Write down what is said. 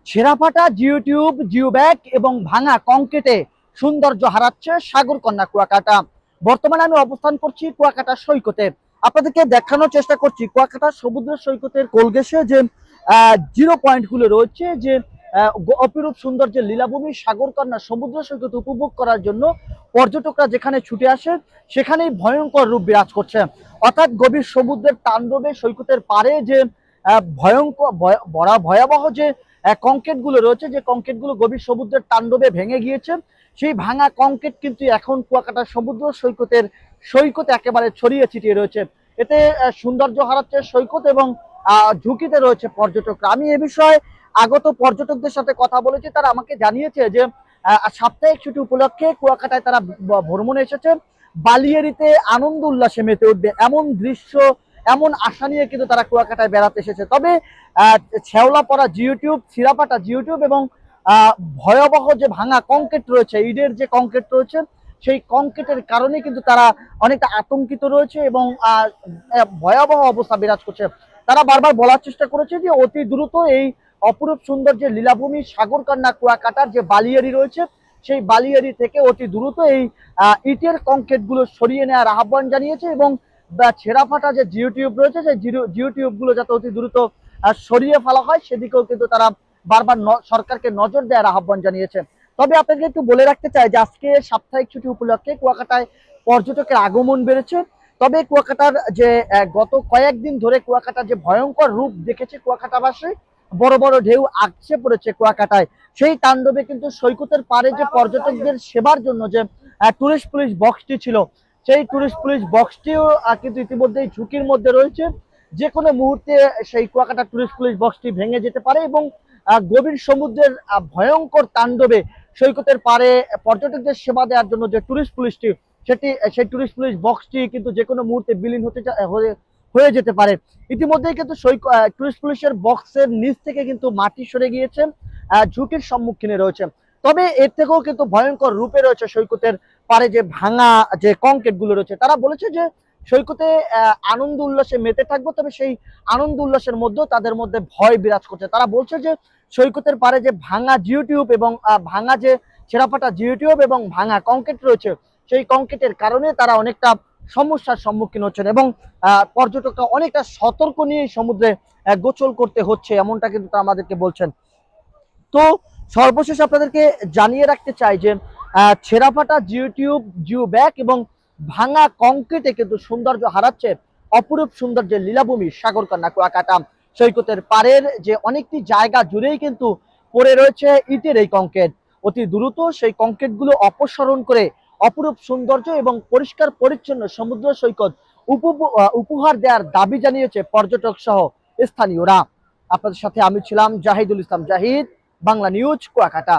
ছেঁড়াফাটা জিওটিউব, geobag এবং ভাঙা কংক্রিটে সৌন্দর্য হারাচ্ছে সাগরকন্যা কুয়াকাটা। বর্তমানে আমি অবস্থান করছি কুয়াকাটা সৈকতে। আপনাদেরকে দেখানোর চেষ্টা করছি কুয়াকাটা সমুদ্র সৈকতের কোলঘেঁষে যে জিরো পয়েন্ট গুলো রয়েছে, যে অপরূপ সৌন্দর্যের লীলাভূমি সাগরকন্যা সমুদ্র সৈকত উপভোগ করার জন্য পর্যটকরা যেখানে ছুটে আসে সেখানেই ভয়ঙ্কর রূপ বিরাজ করছে। অর্থাৎ গভীর সমুদ্রের তাণ্ডবে সৈকতের পারে যে ভয়ঙ্কর ভয়াবহ যে কংক্রিট গুলো রয়েছে, যে কংক্রিট গুলো গভীর সমুদ্রের তাণ্ডবে ভেঙে গিয়েছে, সেই ভাঙা কংক্রিট কিন্তু এখন কুয়াকাটা সমুদ্র সৈকতে একেবারে ছড়িয়ে ছিটিয়ে রয়েছে। এতে সৌন্দর্য হারাচ্ছে সৈকত এবং ঝুঁকিতে রয়েছে পর্যটকরা। আমি এ বিষয়ে আগত পর্যটকদের সাথে কথা বলেছি, তারা আমাকে জানিয়েছে যে সাপ্তাহিক ছুটি উপলক্ষে কুয়াকাটায় তারা ভ্রমণে এসেছে, বালিয়াড়িতে আনন্দ উল্লাসে মেতে উঠবে এমন দৃশ্য, এমন আশা নিয়ে কিন্তু তারা কুয়াকাটায় বেড়াতে এসেছে। তবে শেওলা পড়া জিওটিউব, ছিঁড়াফাটা জিওটিউব এবং ভয়াবহ যে ভাঙা কংক্রিট রয়েছে, ইটের যে কংক্রিট রয়েছে, সেই কংক্রিটের কারণে কিন্তু তারা অনেকটা আতঙ্কিত রয়েছে এবং ভয়াবহ অবস্থা বিরাজ করছে। তারা বারবার বলার চেষ্টা করেছে যে অতি দ্রুত এই অপরূপ সৌন্দর্যের লীলাভূমি সাগরকন্যা কুয়াকাটার যে বালিয়াড়ি রয়েছে, সেই বালিয়াড়ি থেকে অতি দ্রুত এই ইটের কংক্রিট গুলো সরিয়ে নেওয়ার আহ্বান জানিয়েছে এবং ছেঁড়াফাটা যে জিওটিউব রয়েছে, সেই জিওটিউব গুলো যাতে অতি দ্রুত সরিয়ে ফেলা হয় সেদিকেও কিন্তু তারা বারবার সরকারকে নজর দেওয়ার আহ্বান জানিয়েছে। তবে আপনাকে একটু বলে রাখতে চাই যে আজকে সাপ্তাহিক ছুটি উপলক্ষে কুয়াকাটায় পর্যটকের আগমন বেড়েছে। তবে কুয়াকাটার যে গত কয়েকদিন ধরে কুয়াকাটার যে ভয়ঙ্কর রূপ দেখেছে কুয়াকাটাবাসী, বড় বড় ঢেউ আছড়ে পড়েছে কুয়াকাটায়, সেই তাণ্ডবে কিন্তু সৈকতের পারে যে পর্যটকদের সেবার জন্য যে টুরিস্ট পুলিশ বক্সটি ছিল, সেই টুরিস্ট পুলিশ বক্সটিও কিন্তু ইতিমধ্যেই ঝুঁকির মধ্যে রয়েছে। যে কোনো মুহূর্তে সেই কুয়াকাটা টুরিস্ট পুলিশ বক্সটি ভেঙে যেতে পারে এবং গভীর সমুদ্রের ভয়ঙ্কর তাণ্ডবে সৈকতের পারে পর্যটকদের সেবা দেওয়ার জন্য যে টুরিস্ট পুলিশটি, সেই টুরিস্ট পুলিশ বক্সটি কিন্তু যে কোনো মুহূর্তে বিলীন হয়ে যেতে পারে। ইতিমধ্যেই কিন্তু টুরিস্ট পুলিশের বক্সের নিচ থেকে কিন্তু মাটি সরে গিয়েছে, ঝুঁকির সম্মুখীনে রয়েছে। তবে এর থেকেও কিন্তু ভয়ঙ্কর রূপে রয়েছে সৈকতের পারে যে ভাঙা যে কংক্রিট গুলো রয়েছে। তারা বলেছে যে সৈকতে আনন্দ উল্লাসে মেতে থাকবো, তবে সেই আনন্দ উল্লাসের মধ্যেও তাদের মধ্যে ভয় বিরাজ করছে। তারা বলছে যে সৈকতের পারে যে ভাঙা জিওটিউব এবং ভাঙা যে ছেঁড়াফাটা জিওটিউব এবং ভাঙা কংক্রিট রয়েছে, সেই কংক্রিটের কারণে তারা অনেকটা সমস্যার সম্মুখীন হচ্ছেন এবং পর্যটকরা অনেকটা সতর্ক নিয়ে সমুদ্রে গোসল করতে হচ্ছে, এমনটা কিন্তু তারা আমাদেরকে বলছেন। তো সর্বশেষ আপনাদেরকে জানিয়ে রাখতে চাই যে ছেঁড়াফাটা জিওটিউব, জিওব্যাগ এবং ভাঙা কংক্রিটে কিন্তু সৌন্দর্য হারাচ্ছে অপরূপ সৌন্দর্যের লীলাভূমি সাগরকন্যা কুয়াকাটা। সৈকতের পাড়ের যে অনেকটি জায়গা জুড়েই কিন্তু পড়ে রয়েছে ইটের এই কংক্রিট। অতি দ্রুত সেই কংক্রিট গুলো অপসারণ করে অপরূপ সৌন্দর্য এবং পরিষ্কার পরিচ্ছন্ন সমুদ্র সৈকত উপহার দেওয়ার দাবি জানিয়েছে পর্যটক সহ স্থানীয়রা। আপনাদের সাথে আমি ছিলাম জাহিদুল ইসলাম জাহিদ, বাংলা নিউজ, কুয়াকাটা।